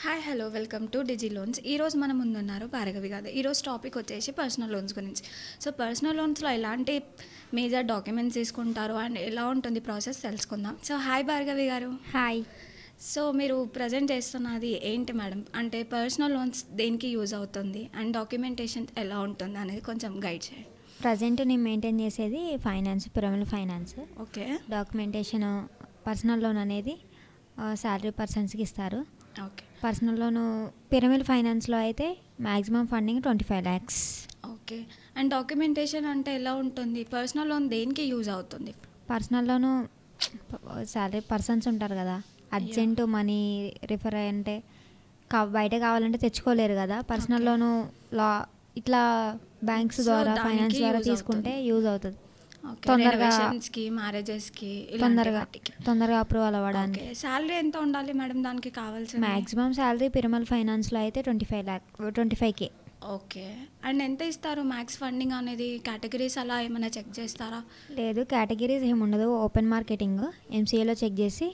Hi hello welcome to digi loans. ఈరోజు మన ముందున్నారు భార్గవి గారు. ఈరోజు టాపిక్ వచ్చేసి పర్సనల్ లోన్స్ గురించి. సో పర్సనల్ లోన్స్లో ఎలాంటి మేజర్ డాక్యుమెంట్స్ తీసుకుంటారు అండ్ ఎలా ఉంటుంది ప్రాసెస్ తెలుసుకుందాం. సో హాయ్ భార్గవి గారు. హాయ్. సో మీరు ప్రజెంట్ చేస్తున్నది ఏంటి మేడం? అంటే పర్సనల్ లోన్స్ దేనికి యూజ్ అవుతుంది అండ్ డాక్యుమెంటేషన్ ఎలా ఉంటుంది అనేది కొంచెం గైడ్ చేయండి. ప్రజెంట్ నేను మెయింటైన్ చేసేది finance, pyramid finance. Okay. Documentation personal loan అనేది శాలరీ పర్సన్స్కి ఇస్తారు. ఓకే. పర్సనల్ లోను పిరమిడ్ ఫైనాన్స్లో అయితే maximum funding 25 lakhs. Okay. And documentation అంటే ఎలా ఉంటుంది? పర్సనల్ లోన్ దేనికి యూజ్ అవుతుంది? పర్సనల్ లోను శాలరీ పర్సన్స్ ఉంటారు కదా, అర్జెంటు మనీ రిఫర్ అంటే బయట కావాలంటే తెచ్చుకోలేరు కదా. పర్సనల్ లోను ఇట్లా బ్యాంక్స్ ద్వారా ఫైనాన్స్ ద్వారా తీసుకుంటే యూజ్ అవుతుంది. తొందరగా అప్రూవల్ అవ్వడానికి. సాలరీ ఎంత ఉండాలి మేడం దానికి కావాల్సిన? మాక్సిమం సాలరీ పిరమిడ్ ఫైనాన్స్లో అయితే 25K. ఓకే. అండ్ ఎంత ఇస్తారు మ్యాక్స్ ఫండింగ్ అనేది? కేటగిరీస్ అలా ఏమైనా చెక్ చేస్తారా? లేదు, కేటగిరీస్ ఏమి ఉండదు. ఓపెన్ మార్కెటింగ్ ఎంసీఏలో చెక్ చేసి.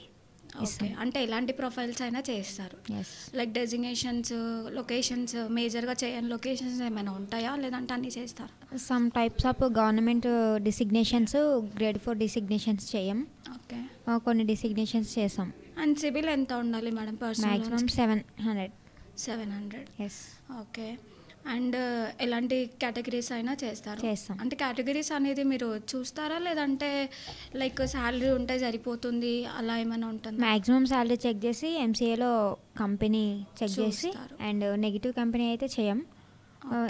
ఓకే. అంటే ఎలాంటి ప్రొఫైల్స్ అయినా చేస్తారు. లైక్ డెసిగ్నేషన్స్, లొకేషన్స్, మేజర్గా చేయని లొకేషన్స్ ఏమైనా ఉంటాయా లేదంటే అన్నీ చేస్తారు? Some types of government designations, grade 4 designations చేయం. ఓకే. కొన్ని డిసిగ్నేషన్స్ చేసాం. అండ్ సిబిల్ ఎంత ఉండాలి madam personal? Maximum 700. 700. Yes. Okay. And ఎలాంటి కేటగిరీస్ అయినా చేస్తారు? చేస్తాం. అంటే కేటగిరీస్ అనేది మీరు చూస్తారా లేదంటే లైక్ శాలరీ ఉంటే సరిపోతుంది అలా ఏమైనా ఉంటుంది? మ్యాక్సిమం శాలరీ చెక్ చేసి ఎంసీఏలో కంపెనీ చెక్ చేసి, అండ్ నెగిటివ్ కంపెనీ అయితే చేయం.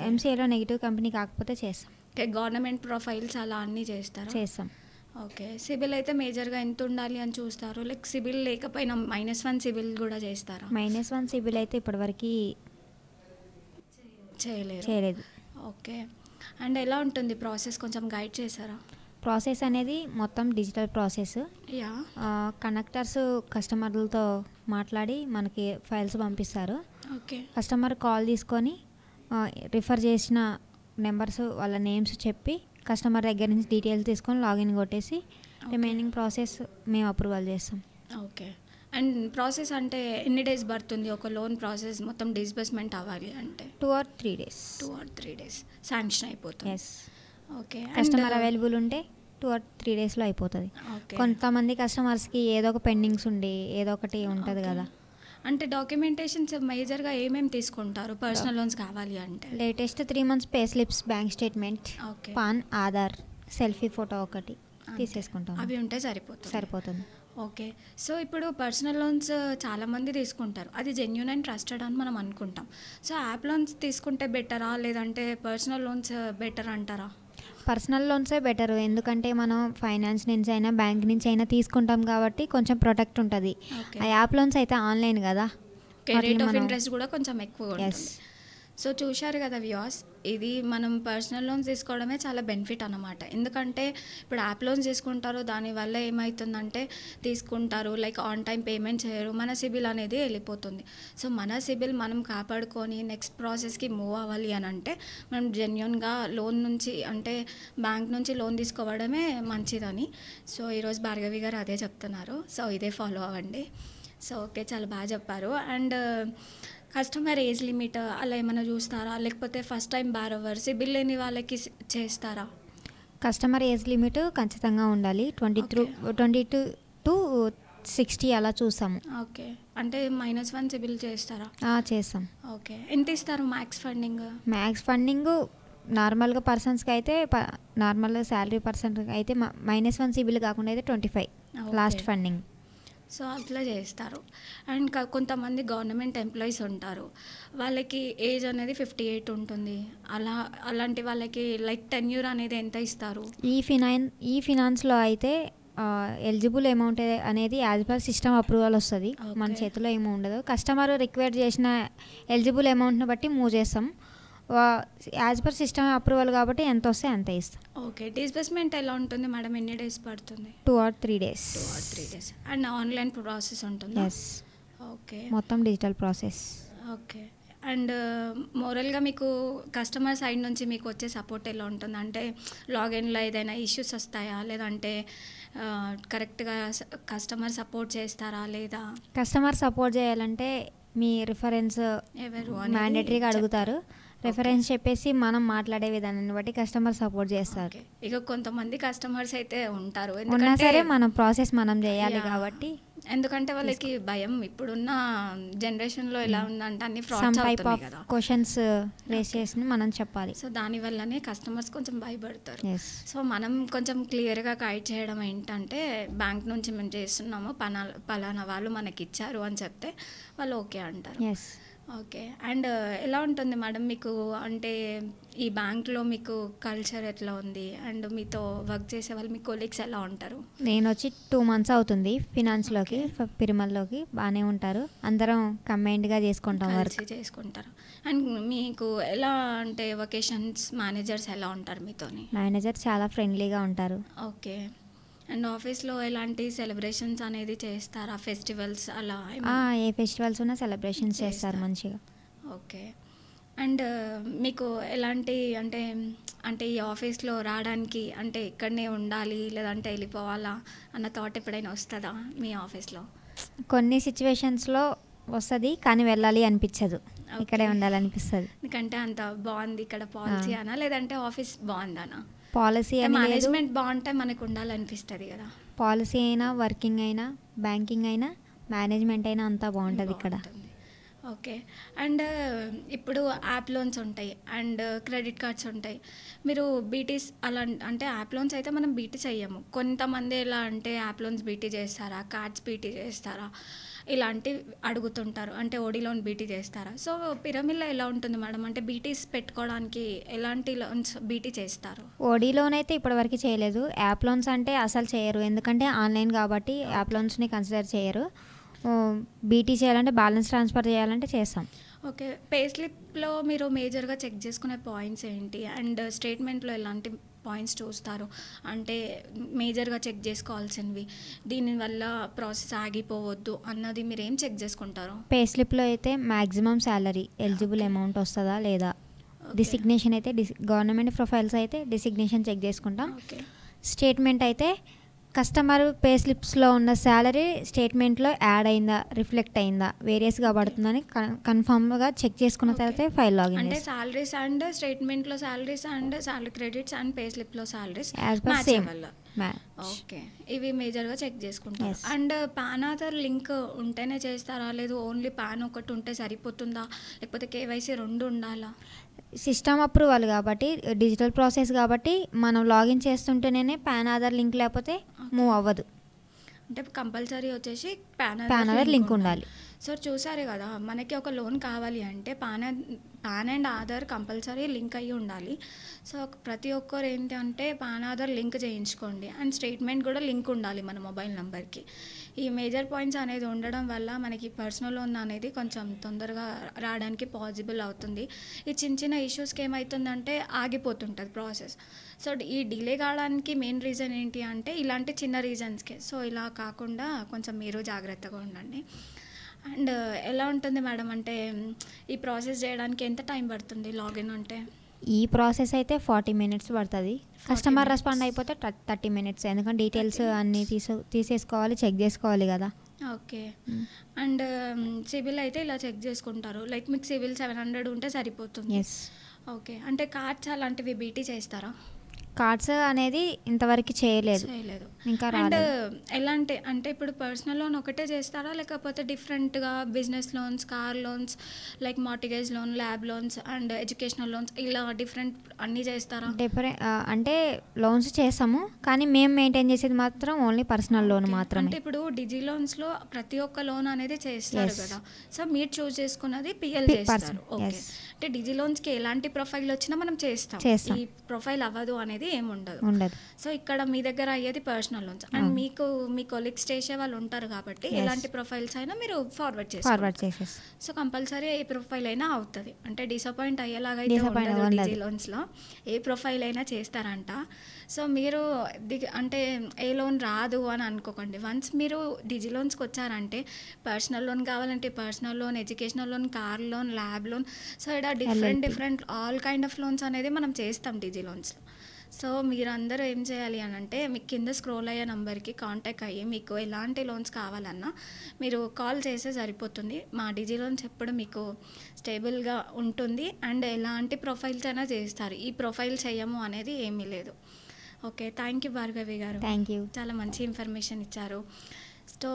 ఎంసీఏలో నెగిటివ్ కంపెనీ కాకపోతే చేస్తాం. ఓకే. గవర్నమెంట్ ప్రొఫైల్స్ అలా అన్నీ చేస్తారా? చేస్తాం. ఓకే. సిబిల్ అయితే మేజర్గా ఎంత ఉండాలి అని చూస్తారు? లైక్ సిబిల్ లేకపోయినా -1 సిబిల్ కూడా చేస్తారా? -1 సిబిల్ అయితే ఇప్పటివరకు చేయలేదు. ఓకే. అండ్ ఎలా ఉంటుంది ప్రాసెస్ కొంచెం గైడ్ చేశారా? ప్రాసెస్ అనేది మొత్తం డిజిటల్ ప్రాసెస్. యా. కనెక్టర్స్ కస్టమర్లతో మాట్లాడి మనకి ఫైల్స్ పంపిస్తారు. ఓకే. కస్టమర్ కాల్ తీసుకొని రిఫర్ చేసిన నెంబర్స్ వాళ్ళ నేమ్స్ చెప్పి కస్టమర్ దగ్గర నుంచి డీటెయిల్స్ తీసుకొని లాగిన్ కొట్టేసి రిమైనింగ్ ప్రాసెస్ మేము అప్రూవల్ చేస్తాం. ఓకే. అండ్ ప్రాసెస్ అంటే ఎన్ని డేస్ పడుతుంది ఒక లోన్ ప్రాసెస్ మొత్తం డిస్బర్స్మెంట్ అవ్వాలి అంటే? 2 or 3 days. 2 or 3 days sanction అయిపోతుంది. ఎస్. ఓకే. కస్టమర్ అవైలబుల్ ఉంటే 2 or 3 daysలో అయిపోతుంది. కొంతమంది కస్టమర్స్కి ఏదో ఒక పెండింగ్స్ ఉండి ఏదో ఒకటి ఉంటుంది కదా. అంటే డాక్యుమెంటేషన్స్ మేజర్గా ఏమేమి తీసుకుంటారు పర్సనల్ లోన్స్ కావాలి అంటే? Latest 3 months pay slips, bank statement, pan, Aadhaar, selfie photo ఒకటి తీసేసుకుంటాం. అవి ఉంటే సరిపోతుంది. ఓకే. సో ఇప్పుడు పర్సనల్ లోన్స్ చాలామంది తీసుకుంటారు, అది జెన్యూన్ అండ్ ట్రస్టెడ్ అని మనం అనుకుంటాం. సో యాప్ లోన్స్ తీసుకుంటే బెటరా లేదంటే పర్సనల్ లోన్స్ బెటర్ అంటారా? పర్సనల్ లోన్సే బెటర్. ఎందుకంటే మనం ఫైనాన్స్ నుంచి అయినా బ్యాంక్ నుంచి అయినా తీసుకుంటాం కాబట్టి కొంచెం ప్రొటెక్ట్ ఉంటుంది. ఆ యాప్ లోన్స్ అయితే ఆన్లైన్ కదా, రేట్ ఆఫ్ ఇంట్రెస్ట్ కూడా కొంచెం ఎక్కువ ఉంటుంది. సో చూశారు కదా వ్యూవర్స్, ఇది మనం పర్సనల్ లోన్స్ తీసుకోవడమే చాలా బెనిఫిట్ అన్నమాట. ఎందుకంటే ఇప్పుడు యాప్ లోన్స్ తీసుకుంటారు, దానివల్ల ఏమవుతుందంటే తీసుకుంటారు లైక్ ఆన్ టైం పేమెంట్ చేయరు, మన సిబిల్ అనేది వెళ్ళిపోతుంది. సో మన సిబిల్ మనం కాపాడుకొని నెక్స్ట్ ప్రాసెస్కి మూవ్ అవ్వాలి అని అంటే మనం జెన్యూన్గా లోన్ నుంచి అంటే బ్యాంక్ నుంచి లోన్ తీసుకోవడమే మంచిదని. సో ఈరోజు భార్గవి గారు అదే చెప్తున్నారు. సో ఇదే ఫాలో అవ్వండి. సో ఓకే, చాలా బాగా చెప్పారు. అండ్ కస్టమర్ ఏజ్ లిమిట్ అలా ఏమైనా చూస్తారా లేకపోతే ఫస్ట్ టైం బారోవర్ సిబిల్ లేని వాళ్ళకి చేస్తారా? కస్టమర్ ఏజ్ లిమిట్ ఖచ్చితంగా ఉండాలి. 22 to 60 అలా చూస్తాము. ఓకే. అంటే -1 సిబిల్ చేస్తారా? చేస్తాం. ఓకే. ఎంత ఇస్తారు మ్యాక్స్ ఫండింగ్? మ్యాక్స్ ఫండింగ్ నార్మల్గా పర్సన్స్కి అయితే నార్మల్ శాలరీ పర్సన్కి అయితే -1 సిబిల్ కాకుండా అయితే 25 లాస్ట్ ఫండింగ్. సో అట్లా చేస్తారు. అండ్ కొంతమంది గవర్నమెంట్ ఎంప్లాయీస్ ఉంటారు, వాళ్ళకి ఏజ్ అనేది 58 ఉంటుంది. అలాంటి వాళ్ళకి లైక్ టెన్యూర్ అనేది ఎంత ఇస్తారు? ఈ ఫినాన్స్లో అయితే ఎలిజిబుల్ అమౌంట్ అనేది యాజ్ పర్ సిస్టమ్ అప్రూవల్ వస్తుంది. మన చేతిలో ఏమీ ఉండదు. కస్టమర్ రిక్వైర్ చేసిన ఎలిజిబుల్ అమౌంట్ని బట్టి మూవ్ చేస్తాం. యాజ్ పర్ సిస్టమ్ అప్రూవల్ కాబట్టి ఎంత వస్తే అంత ఇస్తాం. ఓకే. డిస్బర్స్మెంట్ ఎలా ఉంటుంది మేడం? ఎన్ని డేస్ పడుతుంది? 2 or 3 days. And online process ఉంటుంది? ఎస్. ఓకే. మొత్తం డిజిటల్ ప్రాసెస్. ఓకే. అండ్ మోరల్గా మీకు కస్టమర్ సైడ్ నుంచి మీకు వచ్చే సపోర్ట్ ఎలా ఉంటుంది? అంటే లాగిన్లో ఏదైనా ఇష్యూస్ వస్తాయా లేదంటే కరెక్ట్గా కస్టమర్ సపోర్ట్ చేస్తారా లేదా? కస్టమర్ సపోర్ట్ చేయాలంటే మీ రిఫరెన్స్ ఎవరు మ్యాండేటరీగా అడుగుతారు. రిఫరెన్స్ చెప్పేసి మనం మాట్లాడే విధానాన్ని బట్టి కస్టమర్ సపోర్ట్ చేస్తారు. ఇక కొంతమంది కస్టమర్స్ అయితే ఉంటారు, ఉన్నా సరే మనం ప్రాసెస్ మనం చేయాలి కాబట్టి, ఎందుకంటే వాళ్ళకి భయం. ఇప్పుడున్న జనరేషన్లో ఎలా ఉందంటే అన్ని సమ్ ఫ్రాడ్స్ టైప్ అవుతున్నాయి ఆఫ్ కదా, క్వశ్చన్స్ రేస్ చేసి మనం చెప్పాలి. సో దానివల్లనే కస్టమర్స్ కొంచెం భయపడతారు. ఎస్ సో మనం కొంచెం క్లియర్గా గైడ్ చేయడం ఏంటంటే, బ్యాంక్ నుంచి మేము చేస్తున్నాము, పలానా వాళ్ళు మనకి ఇచ్చారు అని చెప్తే వాళ్ళు ఓకే అంటారు. Yes okay. అండ్ ఎలా ఉంటుంది మేడం మీకు, అంటే ఈ బ్యాంక్లో మీకు కల్చర్ ఎట్లా ఉంది, అండ్ మీతో వర్క్ చేసే వాళ్ళు మీ కొలీగ్స్ ఎలా ఉంటారు? నేను వచ్చి 2 months అవుతుంది ఫినాన్స్లోకి, పిరిమల్లోకి. బాగానే ఉంటారు, అందరం కంబైన్డ్గా చేసుకుంటాం వర్క్. కలిసి చేసుకుంటారు. అండ్ మీకు ఎలా అంటే వెకేషన్స్ మేనేజర్స్ ఎలా ఉంటారు మీతోని? మేనేజర్ చాలా ఫ్రెండ్లీగా ఉంటారు. ఓకే. అండ్ ఆఫీస్లో ఎలాంటి సెలబ్రేషన్స్ అనేది చేస్తారా, ఫెస్టివల్స్ అలా? ఏ ఫెస్టివల్స్ ఉన్నా సెలబ్రేషన్స్ చేస్తారు చేస్తారు. మంచిగా. ఓకే. అండ్ మీకు ఎలాంటి అంటే అంటే ఈ ఆఫీస్లో రావడానికి అంటే ఇక్కడనే ఉండాలి లేదంటే వెళ్ళిపోవాలా అన్న థాట్ ఎప్పుడైనా వస్తుందా మీ ఆఫీస్లో? కొన్ని సిచ్యువేషన్స్లో వస్తుంది, కానీ వెళ్ళాలి అనిపించదు, ఇక్కడే ఉండాలనిపిస్తుంది. ఎందుకంటే అంత బాగుంది ఇక్కడ పాలసీ అనా, లేదంటే ఆఫీస్ బాగుందనా? పాలసీ అని లేదు, మేనేజ్మెంట్ బాగుంటే మనకు ఉండాలనిపిస్తుంది కదా. పాలసీ అయినా, వర్కింగ్ అయినా, బ్యాంకింగ్ అయినా, మేనేజ్మెంట్ అయినా అంతా బాగుంటుంది ఇక్కడ. బాగుంటుంది. ఓకే. అండ్ ఇప్పుడు యాప్ లోన్స్ ఉంటాయి అండ్ క్రెడిట్ కార్డ్స్ ఉంటాయి. మీరు బీటీస్ అలా అంటే యాప్ లోన్స్ అయితే మనం బీటీ చెయ్యము. కొంతమంది ఎలా అంటే యాప్ లోన్స్ బీటీ చేస్తారా, కార్డ్స్ బీటీ చేస్తారా, ఇలాంటివి అడుగుతుంటారు. అంటే ఓడి లోన్ బీటీ చేస్తారా? సో పిరమిడ్లో ఎలా ఉంటుంది మేడం, అంటే బీటీస్ పెట్టుకోవడానికి ఎలాంటి లోన్స్ బీటీ చేస్తారు? ఓడీ లోన్ అయితే ఇప్పటివరకు చేయలేదు. యాప్ లోన్స్ అంటే అసలు చేయరు, ఎందుకంటే ఆన్లైన్ కాబట్టి యాప్ లోన్స్ని కన్సిడర్ చేయరు. బీటీ చేయాలంటే, బ్యాలెన్స్ ట్రాన్స్ఫర్ చేయాలంటే చేస్తాం. ఓకే. పే స్లిప్లో మీరు మేజర్గా చెక్ చేసుకునే పాయింట్స్ ఏంటి, అండ్ స్టేట్మెంట్లో ఎలాంటి పాయింట్స్ చూస్తారు, అంటే మేజర్గా చెక్ చేసుకోవాల్సినవి, దీనివల్ల ప్రాసెస్ ఆగిపోవద్దు అన్నది మీరు ఏం చెక్ చేసుకుంటారు? పే స్లిప్లో అయితే మ్యాక్సిమం శాలరీ, ఎలిజిబుల్ అమౌంట్ వస్తుందా లేదా, డిసిగ్నేషన్ అయితే గవర్నమెంట్ ప్రొఫైల్స్ అయితే డిసిగ్నేషన్ చెక్ చేసుకుంటాం. ఓకే. స్టేట్మెంట్ అయితే కస్టమర్ పే స్లిప్స్లో ఉన్న శాలరీ స్టేట్మెంట్లో యాడ్ అయిందా, రిఫ్లెక్ట్ అయిందా, వేరియస్గా పడుతుందని కన్ఫామ్గా చెక్ చేసుకున్న తర్వాత ఫైల్ లాగిన్ అంటే సాలరీస్ అండ్ స్టేట్మెంట్లో salaries and salary credits and pay స్లిప్లో salaries as per match same అవ్వాలి. మ్యాచ్. ఓకే. ఇవి మేజర్గా చెక్ చేసుకుంటారు. Yes. And PAN Aadhaar link ఉంటేనే చేస్తారా, లేదు ఓన్లీ పాన్ ఒకటి ఉంటే సరిపోతుందా, లేకపోతే కేవైసీ 2 ఉండాలా? సిస్టమ్ అప్రూవల్ కాబట్టి, డిజిటల్ ప్రాసెస్ కాబట్టి మనం లాగిన్ చేస్తుంటేనే పాన్ ఆధార్ లింక్ లేకపోతే మూవ్ అవ్వదు. అంటే కంపల్సరీ వచ్చేసి పాన్ ఆధార్ లింక్ ఉండాలి. సో చూసారు కదా, మనకి ఒక లోన్ కావాలి అంటే pan and Aadhaar compulsory link అయ్యి ఉండాలి. సో ప్రతి ఒక్కరు ఏంటంటే పాన్ ఆధార్ లింక్ చేయించుకోండి, అండ్ స్టేట్మెంట్ కూడా లింక్ ఉండాలి మన మొబైల్ నెంబర్కి. ఈ మేజర్ పాయింట్స్ అనేది ఉండడం వల్ల మనకి పర్సనల్ లోన్ అనేది కొంచెం తొందరగా రావడానికి పాసిబుల్ అవుతుంది. ఈ చిన్న చిన్న ఇష్యూస్కి ఏమవుతుందంటే ఆగిపోతుంటుంది ప్రాసెస్. సో ఈ డిలే కావడానికి మెయిన్ రీజన్ ఏంటి అంటే ఇలాంటి చిన్న రీజన్స్కే. సో ఇలా కాకుండా కొంచెం మీరు జాగ్రత్తగా ఉండండి. అండ్ ఎలా ఉంటుంది మేడం, అంటే ఈ ప్రాసెస్ చేయడానికి ఎంత టైం పడుతుంది లాగిన్ అంటే? ఈ ప్రాసెస్ అయితే 40 minutes పడుతుంది. కస్టమర్ రెస్పాండ్ అయిపోతే 30 minutes, ఎందుకంటే డీటెయిల్స్ అన్నీ తీసేసుకోవాలి, చెక్ చేసుకోవాలి కదా. ఓకే. అండ్ సివిల్ అయితే ఇలా చెక్ చేసుకుంటారు, లైక్ మీకు సివిల్ 700 ఉంటే సరిపోతుంది. ఎస్. ఓకే. అంటే కార్డ్స్ అలాంటివి బీటీ చేస్తారా? కార్డ్స్ అనేది ఇంతవరకు చేయలేదు, ఇంకా అండ్ రాలేదు. ఎలాంటి అంటే ఇప్పుడు పర్సనల్ లోన్ ఒకటే చేస్తారా, లేకపోతే డిఫరెంట్గా business loans, car loans, like mortgage loan, lab loans and educational loans ఇలా డిఫరెంట్ అన్నీ చేస్తారా? డిఫరెంట్ అంటే లోన్స్ చేస్తాము, కానీ మేము మెయింటైన్ చేసేది మాత్రం ఓన్లీ పర్సనల్ లోన్ మాత్రమే. అంటే ఇప్పుడు డిజి లోన్స్లో ప్రతి ఒక్క లోన్ అనేది చేస్తారు కదా, సో మీరు చూస్ చేసుకున్నది పిఎల్ చేస్తారు. ఓకే. అంటే డిజి లోన్స్కి ఎలాంటి ప్రొఫైల్ వచ్చినా మనం చేస్తాం, ఈ ప్రొఫైల్ అవ్వదు అనేది ఏమి ఉండదు. సో ఇక్కడ మీ దగ్గర అయ్యేది పర్సనల్ లోన్స్, అండ్ మీకు మీ కొలీగ్స్ చేసే వాళ్ళు ఉంటారు కాబట్టి ఎలాంటి ప్రొఫైల్స్ అయినా మీరు ఫార్వర్డ్ చేస్తారు. సో కంపల్సరీ ఏ ప్రొఫైల్ అయినా అవుతుంది, అంటే డిసప్పాయింట్ అయ్యేలాగా అయితే ఉండదు. డిజి లోన్స్లో ఏ ప్రొఫైల్ అయినా చేస్తారంట. సో మీరు అంటే ఏ లోన్ రాదు అని అనుకోకండి. వన్స్ మీరు డిజి లోన్స్కి వచ్చారంటే పర్సనల్ లోన్ కావాలంటే personal loan, educational loan, car loan, LAP loan, so ఇక్కడ different all kind of loans అనేది మనం చేస్తాం డిజి లోన్స్లో. సో మీరందరూ ఏం చేయాలి అని అంటే మీకు కింద స్క్రోల్ అయ్యే నంబర్కి కాంటాక్ట్ అయ్యి మీకు ఎలాంటి లోన్స్ కావాలన్నా మీరు కాల్ చేస్తే సరిపోతుంది. మా డిజి లోన్స్ ఎప్పుడు మీకు స్టేబుల్గా ఉంటుంది అండ్ ఎలాంటి ప్రొఫైల్స్ అయినా చేస్తారు. ఈ ప్రొఫైల్ చేయము అనేది ఏమీ లేదు. ఓకే, థ్యాంక్ యూ భార్గవి గారు, థ్యాంక్ యూ. చాలా మంచి ఇన్ఫర్మేషన్ ఇచ్చారు. సో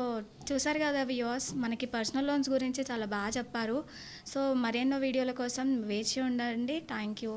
చూసారు కదా వ్యూవర్స్, మనకి పర్సనల్ లోన్స్ గురించి చాలా బాగా చెప్పారు. సో మరెన్నో వీడియోల కోసం వేచి ఉండండి. Thank you.